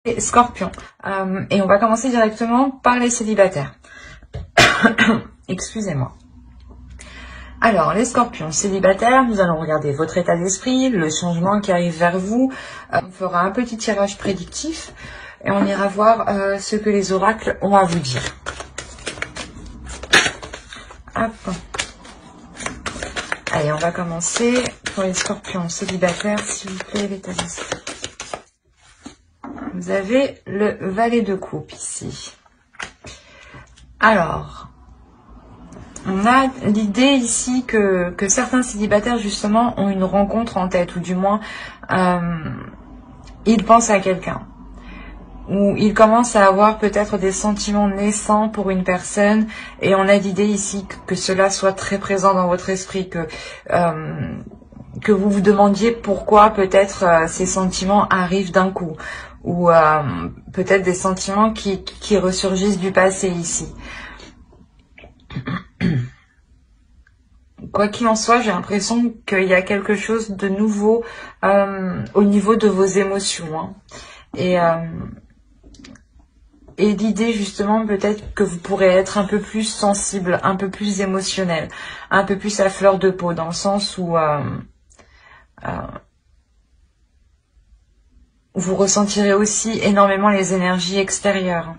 Les Scorpions. Et on va commencer directement par les célibataires. Excusez-moi. Alors, les Scorpions célibataires, nous allons regarder votre état d'esprit, le changement qui arrive vers vous. On fera un petit tirage prédictif et on ira voir ce que les oracles ont à vous dire. Hop. Allez, on va commencer pour les Scorpions célibataires, s'il vous plaît, l'état d'esprit. Vous avez le valet de coupe ici. Alors, on a l'idée ici que certains célibataires, justement, ont une rencontre en tête, ou du moins, ils pensent à quelqu'un. Ou ils commencent à avoir peut-être des sentiments naissants pour une personne, et on a l'idée ici que cela soit très présent dans votre esprit, que vous vous demandiez pourquoi peut-être ces sentiments arrivent d'un coup, ou peut-être des sentiments qui ressurgissent du passé ici. Quoi qu'il en soit, j'ai l'impression qu'il y a quelque chose de nouveau au niveau de vos émotions. Hein. Et l'idée justement peut-être que vous pourrez être un peu plus sensible, un peu plus émotionnel, un peu plus à fleur de peau, dans le sens où vous ressentirez aussi énormément les énergies extérieures.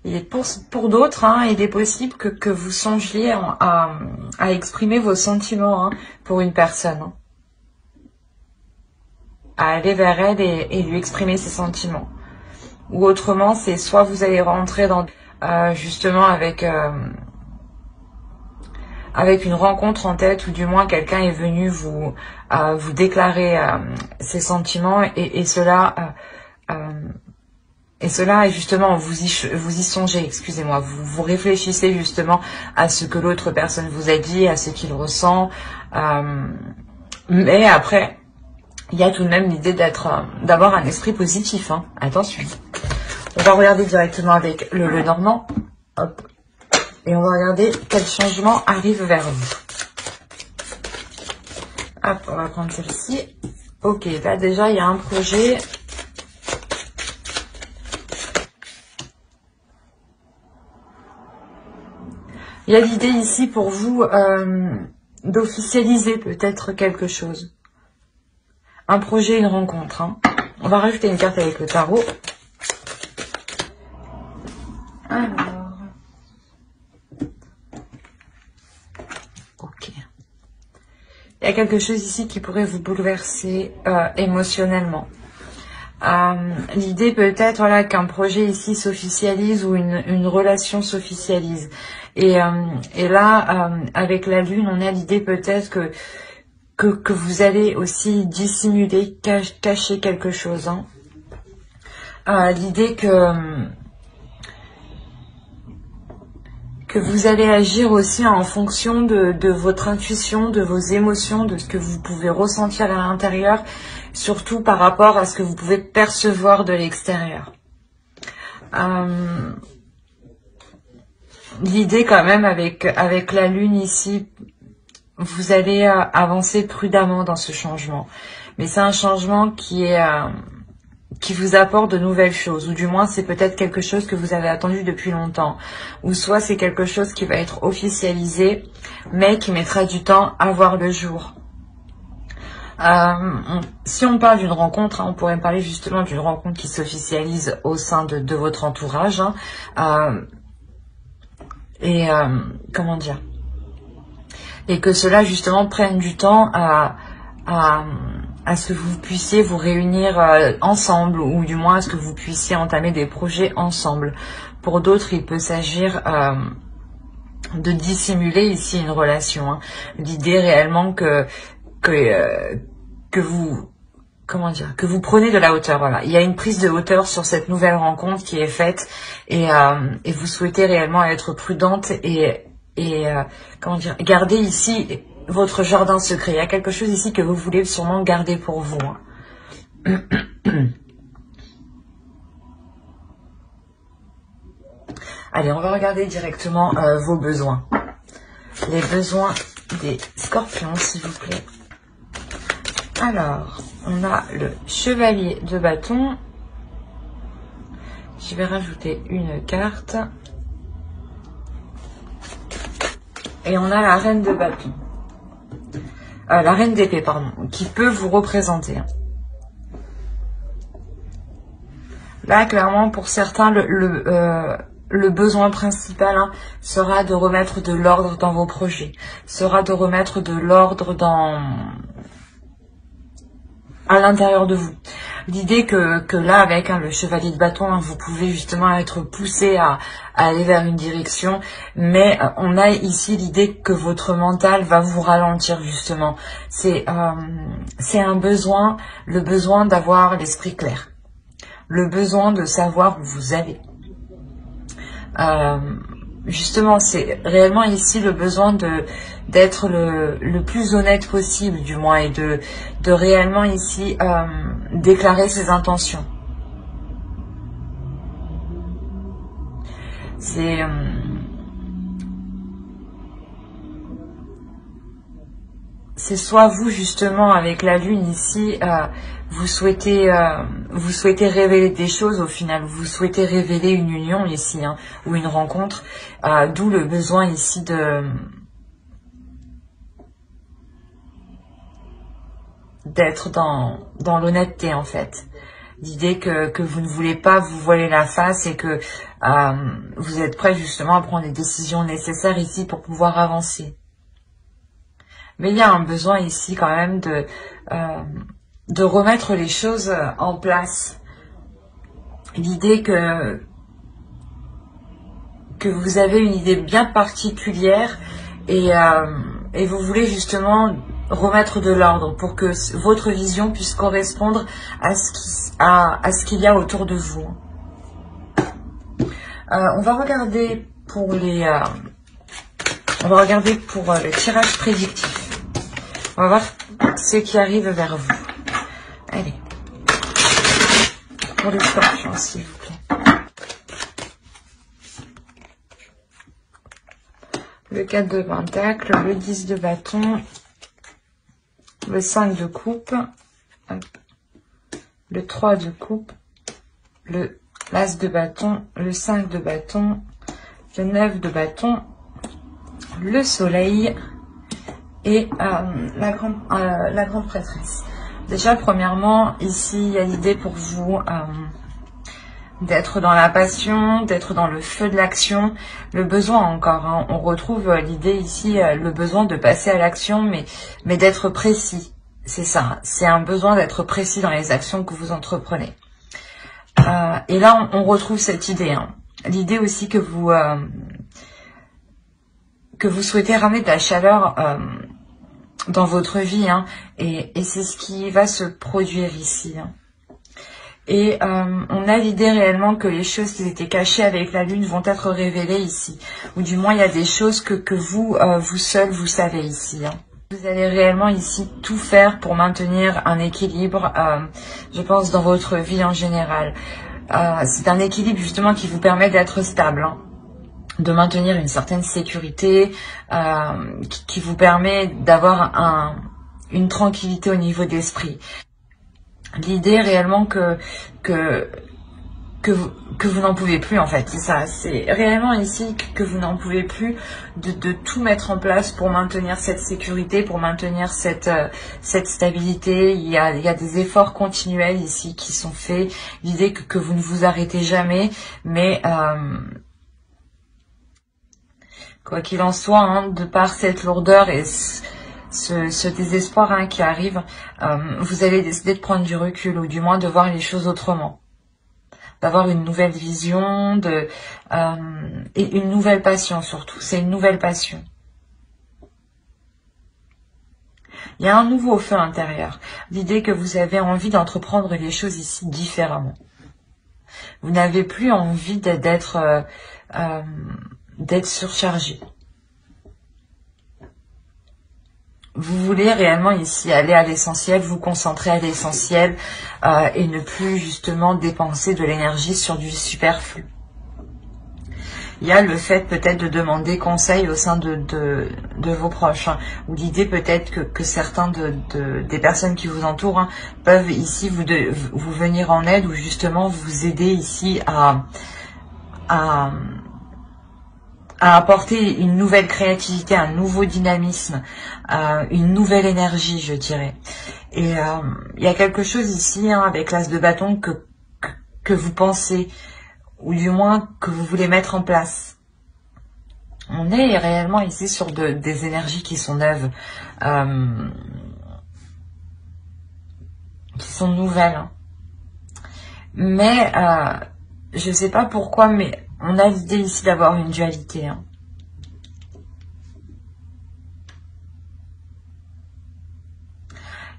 Et pour d'autres, hein, il est possible que vous songiez à exprimer vos sentiments hein, pour une personne. Hein. À aller vers elle et lui exprimer ses sentiments. Ou autrement, c'est soit vous allez rentrer dans justement avec une rencontre en tête, ou du moins quelqu'un est venu vous déclarer ses sentiments, et cela est justement, vous y songez, excusez-moi, vous réfléchissez justement à ce que l'autre personne vous a dit, à ce qu'il ressent, mais après, il y a tout de même l'idée d'avoir un esprit positif, hein. Attention. On va regarder directement avec le Normand, hop, et on va regarder quel changement arrive vers vous. Hop, on va prendre celle-ci. Ok, là déjà, il y a un projet. Il y a l'idée ici pour vous d'officialiser peut-être quelque chose. Un projet, une rencontre. Hein. On va rajouter une carte avec le tarot. Alors. Ok. Il y a quelque chose ici qui pourrait vous bouleverser émotionnellement. L'idée peut-être voilà, qu'un projet ici s'officialise ou une relation s'officialise. Et là, avec la lune, on a l'idée peut-être que vous allez aussi dissimuler, cacher quelque chose. Hein. L'idée que vous allez agir aussi en fonction de votre intuition, de vos émotions, de ce que vous pouvez ressentir à l'intérieur, surtout par rapport à ce que vous pouvez percevoir de l'extérieur. L'idée quand même avec la lune ici, vous allez avancer prudemment dans ce changement. Mais c'est un changement qui vous apporte de nouvelles choses, ou du moins c'est peut-être quelque chose que vous avez attendu depuis longtemps, ou soit c'est quelque chose qui va être officialisé, mais qui mettra du temps à voir le jour. Si on parle d'une rencontre, hein, on pourrait parler justement d'une rencontre qui s'officialise au sein de votre entourage, hein, comment dire, et que cela justement prenne du temps à ce que vous puissiez vous réunir ensemble, ou du moins à ce que vous puissiez entamer des projets ensemble. Pour d'autres, il peut s'agir de dissimuler ici une relation. Hein. L'idée réellement que vous, comment dire, que vous prenez de la hauteur. Voilà, il y a une prise de hauteur sur cette nouvelle rencontre qui est faite, et vous souhaitez réellement être prudente et comment dire, garder ici votre jardin secret. Il y a quelque chose ici que vous voulez sûrement garder pour vous. Hein. Allez, on va regarder directement vos besoins. Les besoins des scorpions, s'il vous plaît. Alors, on a le chevalier de bâton. Je vais rajouter une carte. Et on a la reine de bâton. La reine d'épée, pardon, qui peut vous représenter. Là, clairement, pour certains, le besoin principal sera de remettre de l'ordre dans vos projets, sera de remettre de l'ordre à l'intérieur de vous. L'idée que là, avec le chevalier de bâton, vous pouvez justement être poussé à aller vers une direction, mais on a ici l'idée que votre mental va vous ralentir justement. C'est un besoin, le besoin d'avoir l'esprit clair, le besoin de savoir où vous allez. Justement, c'est réellement ici le besoin d'être le plus honnête possible, du moins, et de réellement ici déclarer ses intentions. C'est soit vous, justement, avec la lune ici, vous souhaitez révéler des choses au final, vous souhaitez révéler une union ici, ou une rencontre, d'où le besoin ici d'être dans l'honnêteté en fait. L'idée que vous ne voulez pas vous voiler la face et que vous êtes prêt justement à prendre les décisions nécessaires ici pour pouvoir avancer. Mais il y a un besoin ici quand même de remettre les choses en place. L'idée que vous avez une idée bien particulière et vous voulez justement remettre de l'ordre pour que votre vision puisse correspondre à ce qu'il y a autour de vous. On va regarder pour le tirage prédictif. On va voir ce qui arrive vers vous. Allez. Pour le scorpion, s'il vous plaît. Le 4 de pentacle, le 10 de bâton, le 5 de coupe, le 3 de coupe, le l'as de bâton, le 5 de bâton, le 9 de bâton, le soleil et la grande prêtresse. Déjà, premièrement, ici, il y a l'idée pour vous d'être dans la passion, d'être dans le feu de l'action, le besoin encore. On retrouve l'idée ici, le besoin de passer à l'action, mais d'être précis. C'est ça, c'est un besoin d'être précis dans les actions que vous entreprenez. Et là, on retrouve cette idée. L'idée aussi que vous souhaitez ramener de la chaleur dans votre vie, et c'est ce qui va se produire ici. Et on a l'idée réellement que les choses qui étaient cachées avec la lune vont être révélées ici, ou du moins il y a des choses que vous seul vous savez ici. Vous allez réellement ici tout faire pour maintenir un équilibre, je pense, dans votre vie en général. C'est un équilibre justement qui vous permet d'être stable, de maintenir une certaine sécurité, qui vous permet d'avoir une tranquillité au niveau d'esprit. L'idée réellement que vous n'en pouvez plus en fait, c'est ça, c'est réellement ici que vous n'en pouvez plus de tout mettre en place pour maintenir cette sécurité, pour maintenir cette stabilité. Il y a des efforts continuels ici qui sont faits, l'idée que vous ne vous arrêtez jamais, mais quoi qu'il en soit, de par cette lourdeur et ce désespoir qui arrive, vous allez décider de prendre du recul, ou du moins de voir les choses autrement, d'avoir une nouvelle vision, et une nouvelle passion surtout. C'est une nouvelle passion. Il y a un nouveau feu intérieur. L'idée que vous avez envie d'entreprendre les choses ici différemment. Vous n'avez plus envie d'être surchargé. Vous voulez réellement ici aller à l'essentiel, vous concentrer à l'essentiel, et ne plus justement dépenser de l'énergie sur du superflu. il y a le fait peut-être de demander conseil au sein de vos proches, hein, ou l'idée peut-être que certains des personnes qui vous entourent, hein, peuvent ici vous venir en aide, ou justement vous aider ici à apporter une nouvelle créativité, un nouveau dynamisme, une nouvelle énergie, je dirais. Et il y a quelque chose ici, hein, avec l'as de bâton que vous pensez, ou du moins que vous voulez mettre en place. On est réellement ici sur des énergies qui sont neuves, qui sont nouvelles. Hein. Mais je ne sais pas pourquoi, mais on a l'idée ici d'avoir une dualité. Hein.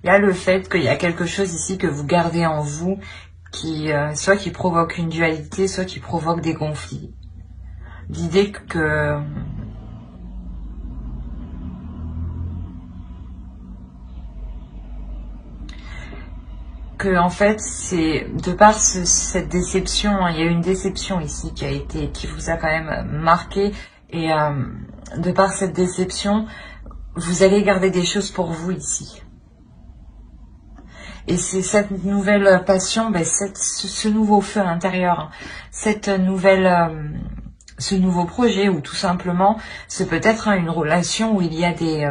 Il y a le fait qu'il y a quelque chose ici que vous gardez en vous, soit qui provoque une dualité, soit qui provoque des conflits. L'idée que en fait, c'est de par cette déception, hein, il y a une déception ici qui vous a quand même marqué, et de par cette déception, vous allez garder des choses pour vous ici. Et c'est cette nouvelle passion, ce nouveau feu intérieur, hein, ce nouveau projet, ou tout simplement, c'est peut-être, hein, une relation où il y a des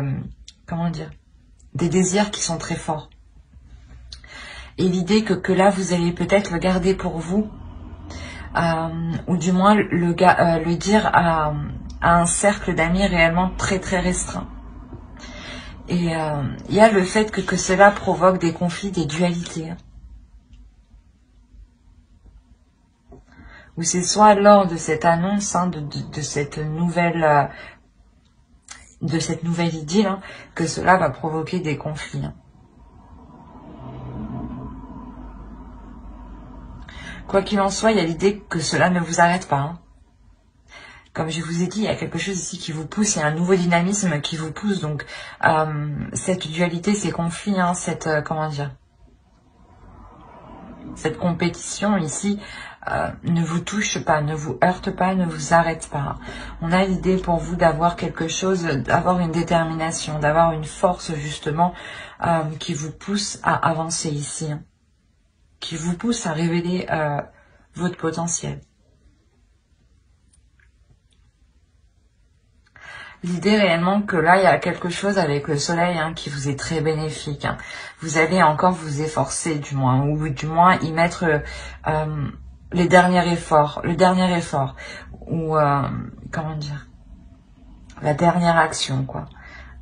désirs qui sont très forts. Et l'idée que là, vous allez peut-être le garder pour vous, ou du moins le dire à un cercle d'amis réellement très très restreint. Et il y a le fait que cela provoque des conflits, des dualités. Ou c'est soit lors de cette annonce, hein, de cette nouvelle idylle, hein, que cela va provoquer des conflits. Hein. Quoi qu'il en soit, il y a l'idée que cela ne vous arrête pas. Hein. Comme je vous ai dit, il y a quelque chose ici qui vous pousse, il y a un nouveau dynamisme qui vous pousse. Donc, cette dualité, ces conflits, hein, cette compétition ici, ne vous touche pas, ne vous heurte pas, ne vous arrête pas. On a l'idée pour vous d'avoir quelque chose, d'avoir une détermination, d'avoir une force justement qui vous pousse à avancer ici, hein, qui vous pousse à révéler votre potentiel. L'idée réellement que là, il y a quelque chose avec le soleil, hein, qui vous est très bénéfique. Hein. Vous allez encore vous efforcer, du moins, ou du moins y mettre le dernier effort, ou la dernière action, quoi.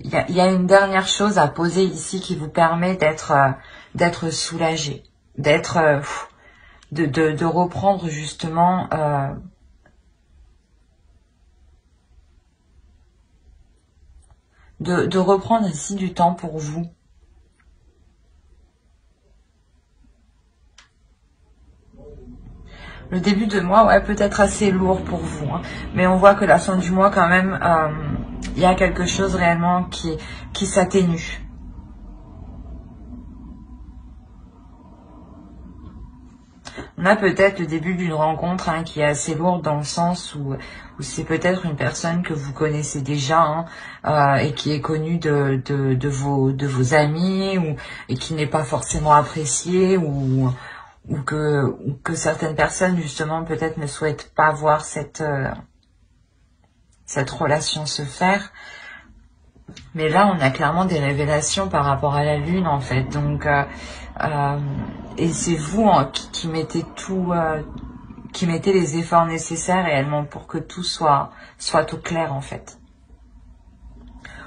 Il y a une dernière chose à poser ici qui vous permet d'être soulagé, de reprendre justement de reprendre ici du temps pour vous. Le début de mois, ouais, peut être assez lourd pour vous, hein, mais on voit que la fin du mois, quand même, il y a quelque chose réellement qui s'atténue. On a peut-être le début d'une rencontre, hein, qui est assez lourde dans le sens où c'est peut-être une personne que vous connaissez déjà, hein, et qui est connue de vos amis, et qui n'est pas forcément appréciée, ou que certaines personnes justement peut-être ne souhaitent pas voir cette relation se faire. Mais là, on a clairement des révélations par rapport à la lune, en fait. Donc, et c'est vous, hein, qui mettez tout, qui mettez les efforts nécessaires réellement pour que tout soit au clair, en fait.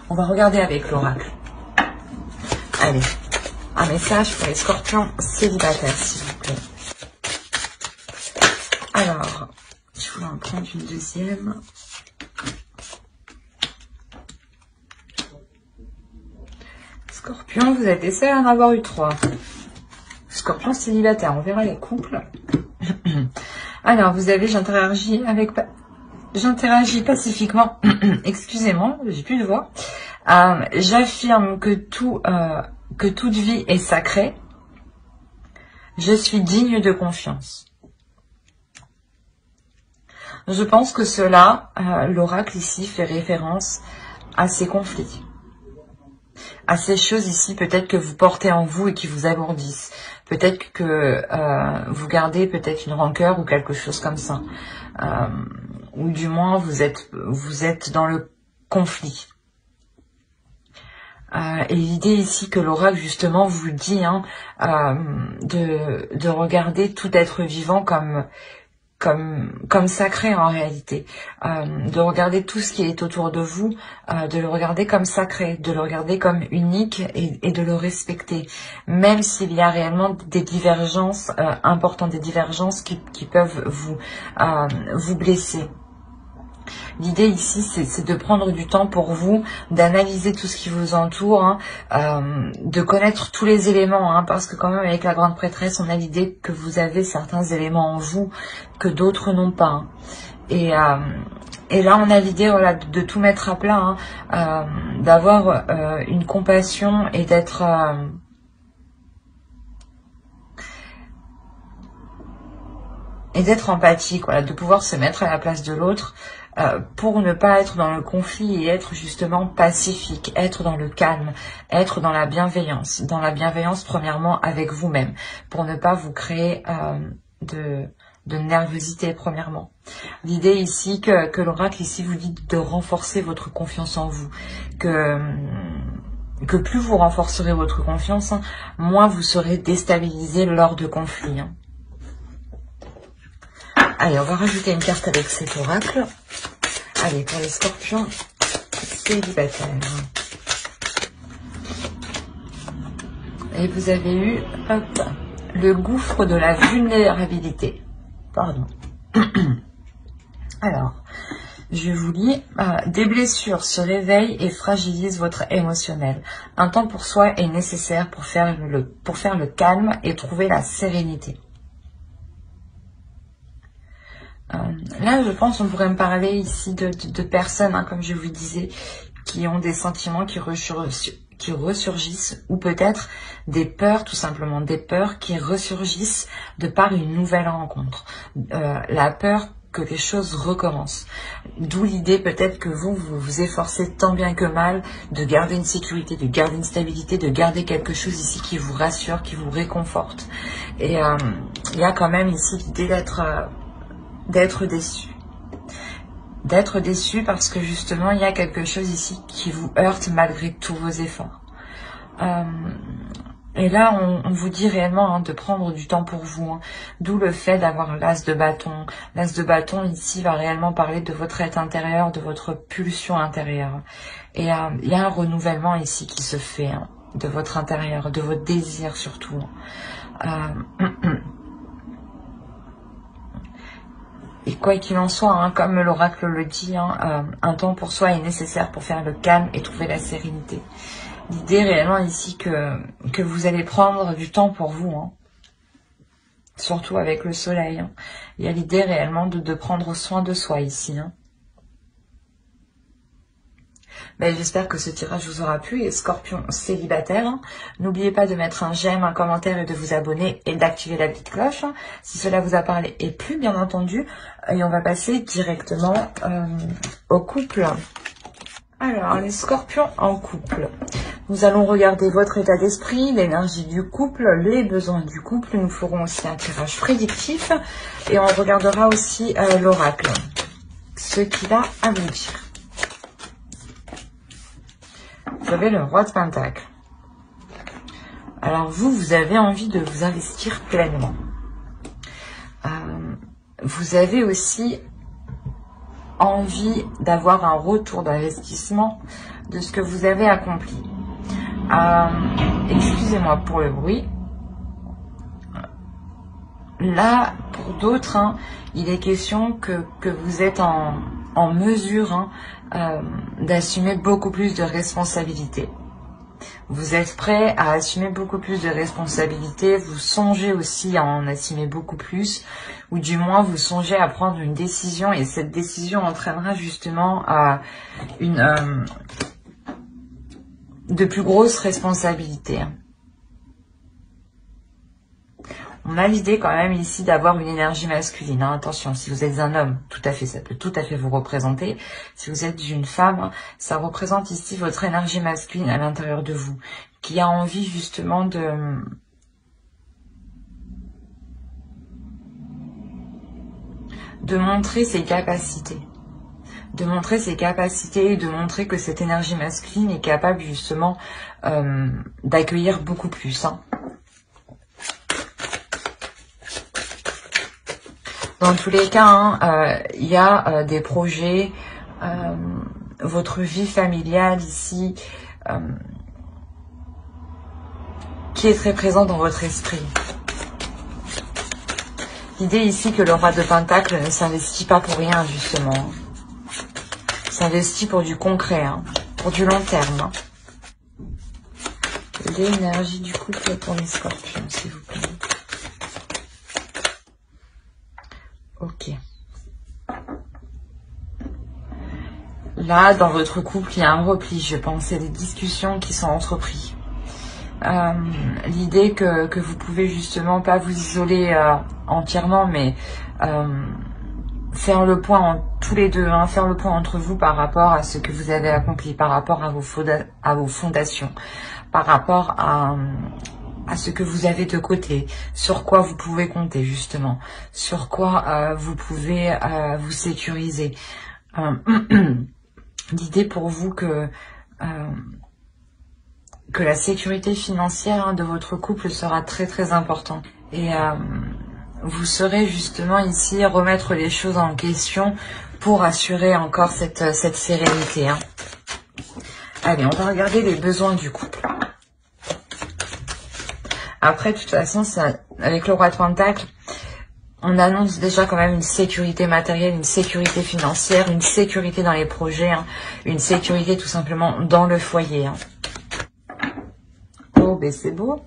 On va regarder avec l'oracle. Allez, un message pour les scorpions célibataires, s'il vous plaît. Alors, je voulais en prendre une deuxième. Scorpion, vous êtes les seuls à en avoir eu 3. Scorpion célibataire, on verra les couples. Alors, vous avez, j'interagis pacifiquement. Excusez-moi, j'ai plus de voix. J'affirme que toute vie est sacrée. Je suis digne de confiance. Je pense que cela, l'oracle ici fait référence à ces conflits, à ces choses ici peut-être que vous portez en vous et qui vous alourdissent. Peut-être que vous gardez peut-être une rancœur ou quelque chose comme ça. Ou du moins vous êtes dans le conflit. Et l'idée ici que l'oracle justement vous dit de regarder tout être vivant comme sacré en réalité, de regarder tout ce qui est autour de vous, de le regarder comme sacré, de le regarder comme unique et de le respecter, même s'il y a réellement des divergences importantes, des divergences qui peuvent vous blesser. L'idée ici, c'est de prendre du temps pour vous, d'analyser tout ce qui vous entoure, de connaître tous les éléments, parce que quand même avec la grande prêtresse, on a l'idée que vous avez certains éléments en vous que d'autres n'ont pas. Et là, on a l'idée de tout mettre à plat, d'avoir une compassion et d'être empathique, de pouvoir se mettre à la place de l'autre. Pour ne pas être dans le conflit et être justement pacifique, être dans le calme, être dans la bienveillance premièrement avec vous-même, pour ne pas vous créer de nervosité premièrement. L'idée ici que l'oracle ici vous dit de renforcer votre confiance en vous, que plus vous renforcerez votre confiance, moins vous serez déstabilisé lors de conflits. Allez, on va rajouter une carte avec cet oracle. Allez, pour les scorpions célibataires. Et vous avez eu, le gouffre de la vulnérabilité. Pardon. Alors, je vous lis. Des blessures se réveillent et fragilisent votre émotionnel. Un temps pour soi est nécessaire pour faire le calme et trouver la sérénité. Là, je pense qu'on pourrait me parler ici de personnes, comme je vous disais, qui ont des sentiments qui ressurgissent, ou peut-être des peurs, tout simplement, des peurs qui ressurgissent de par une nouvelle rencontre. La peur que les choses recommencent. D'où l'idée peut-être que vous vous efforcez tant bien que mal de garder une sécurité, de garder une stabilité, de garder quelque chose ici qui vous rassure, qui vous réconforte. Et il y a quand même ici l'idée d'être déçu. D'être déçu parce que justement il y a quelque chose ici qui vous heurte malgré tous vos efforts. Et là on vous dit réellement de prendre du temps pour vous, d'où le fait d'avoir l'as de bâton. L'as de bâton ici va réellement parler de votre être intérieur, de votre pulsion intérieure. Et il y a un renouvellement ici qui se fait de votre intérieur, de votre désir surtout. Et quoi qu'il en soit, comme l'oracle le dit, un temps pour soi est nécessaire pour faire le calme et trouver la sérénité. L'idée réellement ici que vous allez prendre du temps pour vous, surtout avec le soleil. Il y a l'idée réellement de prendre soin de soi ici. J'espère que ce tirage vous aura plu. Et scorpion célibataire, n'oubliez pas de mettre un j'aime, un commentaire et de vous abonner et d'activer la petite cloche si cela vous a parlé et plu, bien entendu. Et on va passer directement au couple. Alors, les scorpions en couple. Nous allons regarder votre état d'esprit, l'énergie du couple, les besoins du couple. Nous ferons aussi un tirage prédictif et on regardera aussi l'oracle, ce qu'il a à vous dire. Vous avez le roi de Pentacle. Alors vous avez envie de vous investir pleinement. Vous avez aussi envie d'avoir un retour d'investissement de ce que vous avez accompli. Excusez-moi pour le bruit. Là, pour d'autres, il est question que vous êtes en mesure d'assumer beaucoup plus de responsabilités. Vous êtes prêt à assumer beaucoup plus de responsabilités, vous songez aussi à en assumer beaucoup plus, ou du moins vous songez à prendre une décision et cette décision entraînera justement à de plus grosses responsabilités. On a l'idée quand même ici d'avoir une énergie masculine. Hein. Attention, si vous êtes un homme, tout à fait, ça peut tout à fait vous représenter. Si vous êtes une femme, ça représente ici votre énergie masculine à l'intérieur de vous, qui a envie justement de montrer ses capacités. De montrer ses capacités, de montrer que cette énergie masculine est capable justement d'accueillir beaucoup plus. Hein. Dans tous les cas, il y a des projets, votre vie familiale ici, qui est très présente dans votre esprit. L'idée ici que le roi de Pentacle ne s'investit pas pour rien, justement. S'investit pour du concret, hein, pour du long terme. Hein. L'énergie du couple pour les scorpions, s'il vous plaît. Ok. Là, dans votre couple, il y a un repli, je pense. Il y a des discussions qui sont entreprises. L'idée que vous pouvez justement pas vous isoler entièrement, mais faire le point tous les deux, hein, faire le point entre vous par rapport à ce que vous avez accompli, par rapport à vos fondations, par rapport à ce que vous avez de côté, sur quoi vous pouvez compter justement, sur quoi vous pouvez vous sécuriser. L'idée pour vous que la sécurité financière, hein, de votre couple sera très très importante. Et vous saurez justement ici remettre les choses en question pour assurer encore cette sérénité. Hein. Allez, on va regarder les besoins du couple. Après, de toute façon, ça, avec le roi de Pentacle, on annonce déjà quand même une sécurité matérielle, une sécurité financière, une sécurité dans les projets, hein, une sécurité tout simplement dans le foyer. Hein. Oh, ben c'est beau.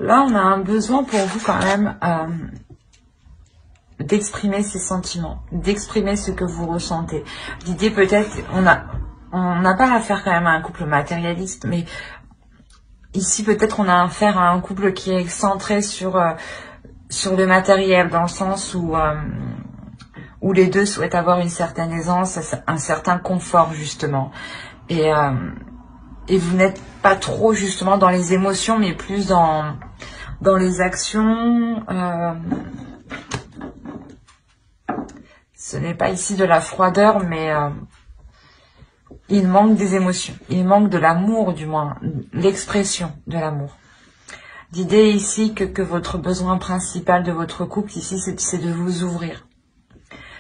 Là, on a un besoin pour vous quand même d'exprimer ses sentiments, d'exprimer ce que vous ressentez. L'idée peut-être, on n'a pas affaire quand même à un couple matérialiste, mais ici peut-être on a affaire à un couple qui est centré sur le matériel, dans le sens où les deux souhaitent avoir une certaine aisance, un certain confort justement. Et vous n'êtes pas trop justement dans les émotions, mais plus dans les actions. Ce n'est pas ici de la froideur, mais il manque des émotions. Il manque de l'amour, du moins, l'expression de l'amour. L'idée ici que votre besoin principal de votre couple ici, c'est de vous ouvrir.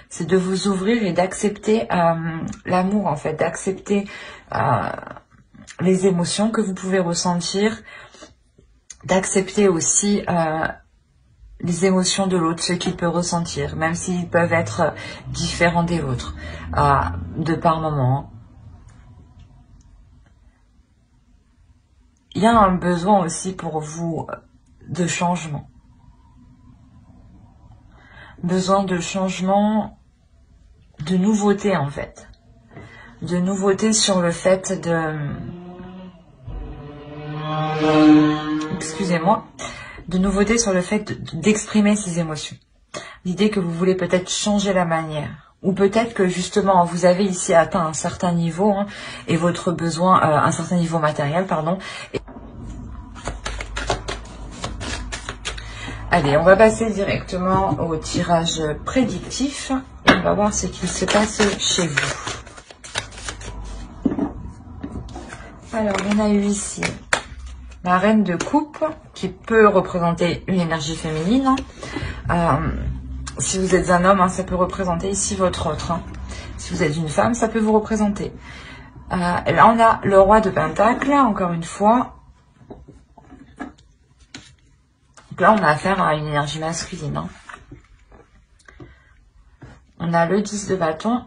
C'est de vous ouvrir et d'accepter l'amour, en fait, d'accepter les émotions que vous pouvez ressentir, d'accepter aussi les émotions de l'autre, ce qu'il peut ressentir, même s'ils peuvent être différents des vôtres, de par moment. Il y a un besoin aussi pour vous de changement. Besoin de changement, de nouveauté en fait. De nouveauté sur le fait de... Excusez-moi. De nouveauté sur le fait d'exprimer ses émotions. L'idée que vous voulez peut-être changer la manière. Ou peut-être que justement vous avez ici atteint un certain niveau, hein, et votre besoin, un certain niveau matériel, pardon. Allez, on va passer directement au tirage prédictif. Et on va voir ce qu'il se passe chez vous. Alors, on a eu ici la reine de coupe, qui peut représenter une énergie féminine. Si vous êtes un homme, hein, ça peut représenter ici votre autre. Hein. Si vous êtes une femme, ça peut vous représenter. Là, on a le roi de Pentacle, encore une fois. Donc là, on a affaire à une énergie masculine. Hein. On a le 10 de bâton,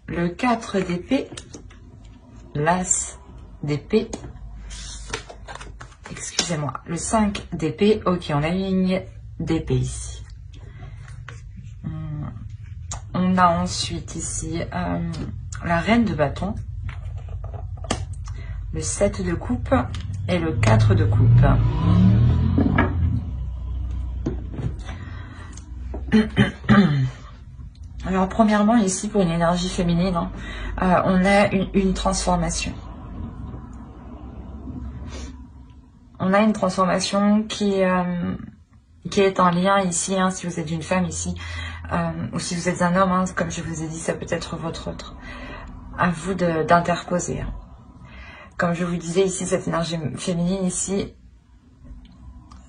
le 4 d'épée, l'as d'épée, excusez-moi, le 5 d'épée. Ok, on a une ligne d'épée ici. On a ensuite ici la reine de bâton, le 7 de coupe et le 4 de coupe. Alors premièrement ici pour une énergie féminine, on a une transformation. On a une transformation qui est en lien ici, si vous êtes une femme ici, ou si vous êtes un homme, comme je vous ai dit, ça peut être votre autre. À vous d'interposer. Comme je vous disais ici, cette énergie féminine ici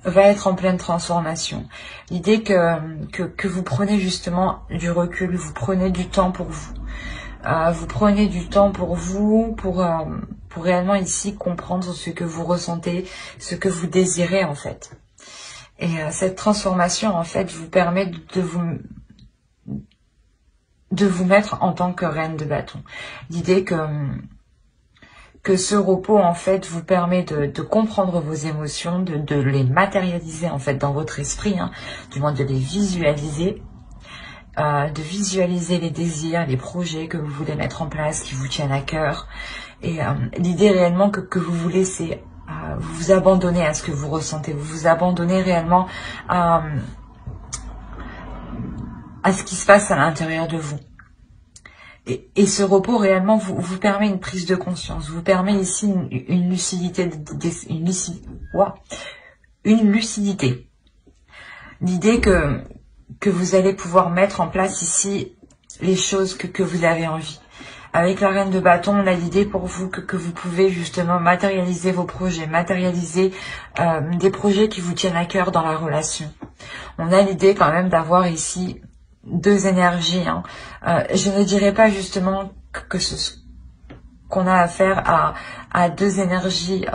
va être en pleine transformation. L'idée que vous prenez justement du recul, vous prenez du temps pour vous. Vous prenez du temps pour vous, pour réellement ici comprendre ce que vous ressentez, ce que vous désirez en fait. Et cette transformation en fait vous permet de vous mettre en tant que reine de bâton. L'idée que ce repos en fait vous permet de comprendre vos émotions, de les matérialiser en fait dans votre esprit, du moins de les visualiser. De visualiser les désirs, les projets que vous voulez mettre en place, qui vous tiennent à cœur. Et l'idée réellement que vous voulez, c'est vous abandonner à ce que vous ressentez, vous vous abandonnez réellement à ce qui se passe à l'intérieur de vous. Et ce repos réellement vous permet une prise de conscience, vous permet ici une lucidité, une lucidité. L'idée que vous allez pouvoir mettre en place ici les choses que vous avez envie. Avec la reine de bâton, on a l'idée pour vous que vous pouvez justement matérialiser vos projets, matérialiser des projets qui vous tiennent à cœur dans la relation. On a l'idée quand même d'avoir ici deux énergies. Je ne dirais pas justement qu'on a affaire à deux énergies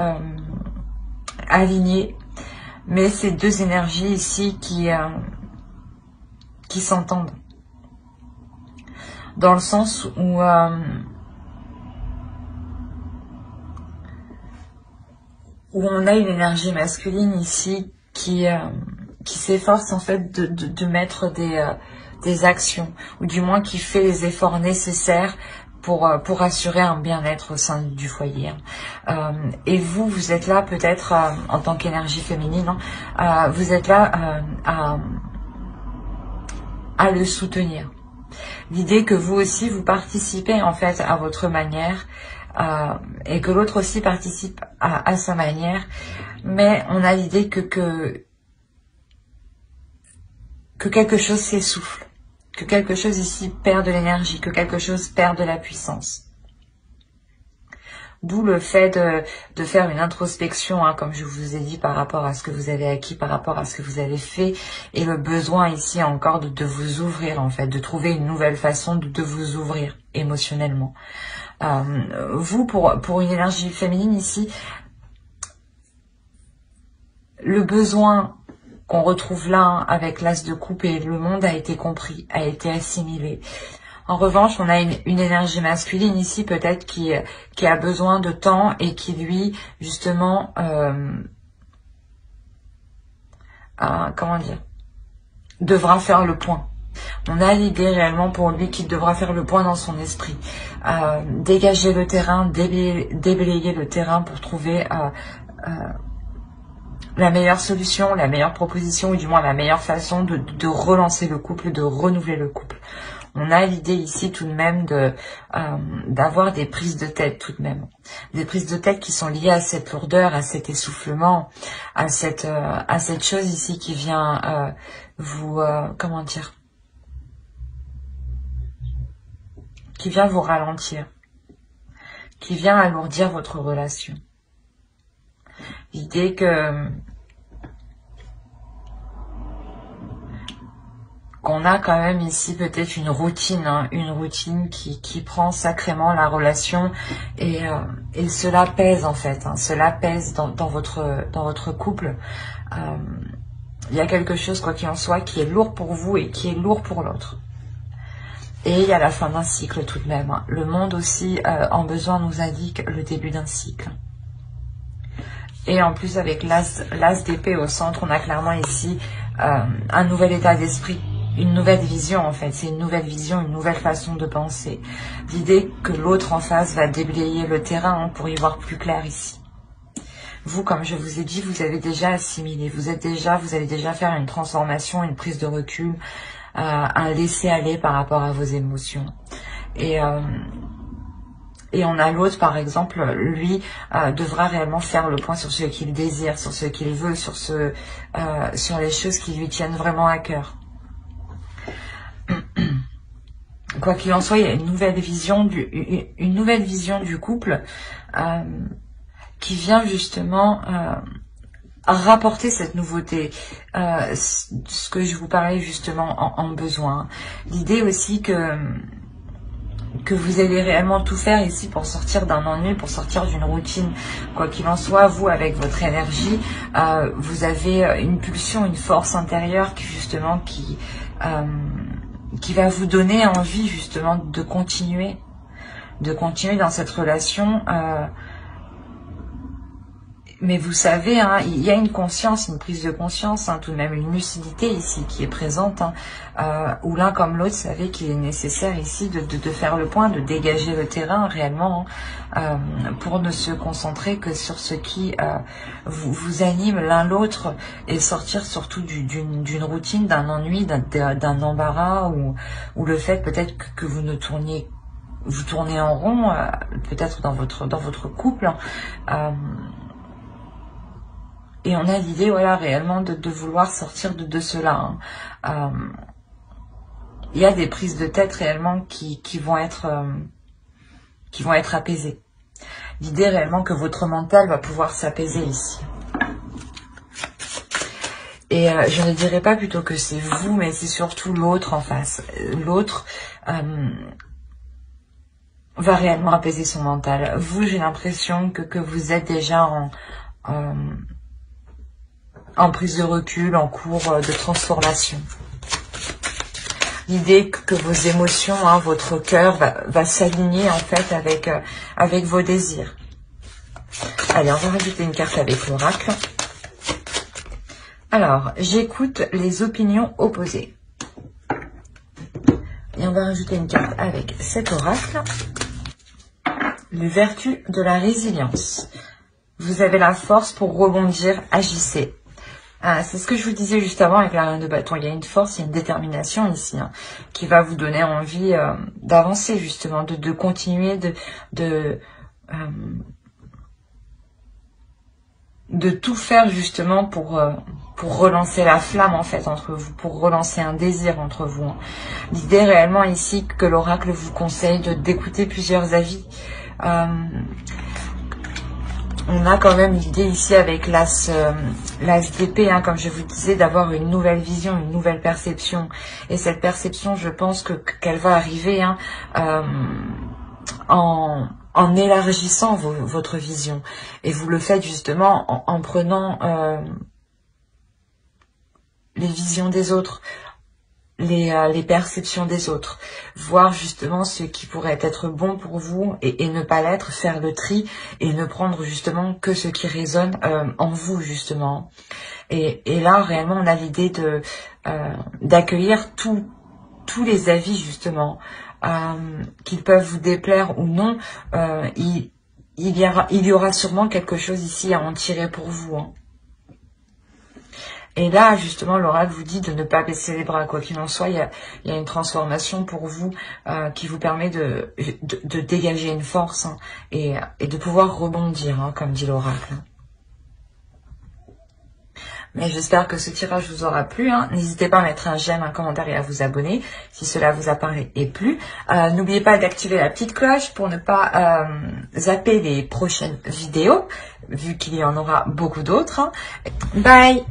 alignées, mais c'est deux énergies ici qui s'entendent. Dans le sens où on a une énergie masculine ici qui s'efforce en fait de mettre des actions, ou du moins qui fait les efforts nécessaires pour assurer un bien-être au sein du foyer. Et vous êtes là peut-être en tant qu'énergie féminine, vous êtes là à le soutenir. L'idée que vous aussi vous participez en fait à votre manière et que l'autre aussi participe à sa manière, mais on a l'idée que quelque chose s'essouffle, que quelque chose ici perd de l'énergie, que quelque chose perd de la puissance. D'où le fait de faire une introspection, comme je vous ai dit, par rapport à ce que vous avez acquis, par rapport à ce que vous avez fait, et le besoin ici encore de vous ouvrir, en fait, de trouver une nouvelle façon de vous ouvrir émotionnellement. Vous, pour une énergie féminine ici, le besoin qu'on retrouve là avec l'as de coupe et le monde a été compris, a été assimilé. En revanche, on a une énergie masculine ici peut-être qui a besoin de temps et qui lui, justement, comment dire, devra faire le point. On a l'idée réellement pour lui qu'il devra faire le point dans son esprit. Dégager le terrain, déblayer le terrain pour trouver la meilleure solution, la meilleure proposition, ou du moins la meilleure façon de relancer le couple, de renouveler le couple. On a l'idée ici tout de même d'avoir des prises de tête tout de même. Des prises de tête qui sont liées à cette lourdeur, à cet essoufflement, à cette chose ici qui vient vous, comment dire, qui vient vous ralentir, qui vient alourdir votre relation. L'idée qu'on a quand même ici peut-être une routine qui prend sacrément la relation et cela pèse en fait, cela pèse dans votre couple. Il y a quelque chose, quoi qu'il en soit, qui est lourd pour vous et qui est lourd pour l'autre. Et il y a la fin d'un cycle tout de même. Le monde aussi, en besoin, nous indique le début d'un cycle. Et en plus, avec l'as d'épée au centre, on a clairement ici un nouvel état d'esprit. Une nouvelle vision en fait, c'est une nouvelle vision, une nouvelle façon de penser. L'idée que l'autre en face va déblayer le terrain pour y voir plus clair ici. vous, comme je vous ai dit, vous avez déjà assimilé, vous allez déjà faire une transformation, une prise de recul, un laisser-aller par rapport à vos émotions. Et on a l'autre, par exemple, lui devra réellement faire le point sur ce qu'il désire, sur ce qu'il veut, sur les choses qui lui tiennent vraiment à cœur. Quoi qu'il en soit, il y a une nouvelle vision du couple qui vient justement rapporter cette nouveauté, ce que je vous parlais justement en besoin. L'idée aussi que vous allez réellement tout faire ici pour sortir d'un ennui, pour sortir d'une routine. Quoi qu'il en soit, vous, avec votre énergie, vous avez une pulsion, une force intérieure qui va vous donner envie justement de continuer dans cette relation. Mais vous savez, hein, il y a une conscience, une prise de conscience, hein, tout de même une lucidité ici qui est présente, hein, où l'un comme l'autre savait qu'il est nécessaire ici de faire le point, de dégager le terrain réellement, hein, pour ne se concentrer que sur ce qui vous anime l'un l'autre et sortir surtout d'une routine, d'un ennui, d'un embarras ou le fait peut-être que vous tournez en rond, peut-être dans votre couple. Et on a l'idée, voilà, réellement de vouloir sortir de cela. Hein. Il y a des prises de tête réellement qui vont être apaisées. L'idée réellement que votre mental va pouvoir s'apaiser ici. Et je ne dirais pas plutôt que c'est vous, mais c'est surtout l'autre en face. L'autre va réellement apaiser son mental. Vous, j'ai l'impression que vous êtes déjà en prise de recul, en cours de transformation. L'idée que vos émotions, hein, votre cœur va s'aligner en fait avec vos désirs. Allez, on va rajouter une carte avec l'oracle. Alors, j'écoute les opinions opposées. Et on va rajouter une carte avec cet oracle. Les vertus de la résilience. Vous avez la force pour rebondir, agissez. C'est ce que je vous disais juste avant avec la reine de bâton. Il y a une force, il y a une détermination ici, hein, qui va vous donner envie d'avancer justement, de continuer, de tout faire justement pour relancer la flamme en fait entre vous, pour relancer un désir entre vous. Hein. L'idée réellement ici que l'oracle vous conseille d'écouter plusieurs avis. On a quand même l'idée ici avec l'as d'épée, hein, comme je vous disais, d'avoir une nouvelle vision, une nouvelle perception. Et cette perception, je pense qu'elle va arriver, hein, en élargissant votre vision. Et vous le faites justement en prenant les visions des autres, les perceptions des autres, voir justement ce qui pourrait être bon pour vous et ne pas l'être, faire le tri et ne prendre justement que ce qui résonne en vous justement. Et là réellement on a l'idée d'accueillir tous les avis justement, qu'ils peuvent vous déplaire ou non. Il y aura sûrement quelque chose ici à en tirer pour vous, hein. Et là, justement, l'oracle vous dit de ne pas baisser les bras. Quoi qu'il en soit, il y a une transformation pour vous qui vous permet de dégager une force, hein, et de pouvoir rebondir, hein, comme dit l'oracle. Mais j'espère que ce tirage vous aura plu, hein. N'hésitez pas à mettre un j'aime, un commentaire et à vous abonner si cela vous apparaît et plu. N'oubliez pas d'activer la petite cloche pour ne pas zapper les prochaines vidéos, vu qu'il y en aura beaucoup d'autres, hein. Bye!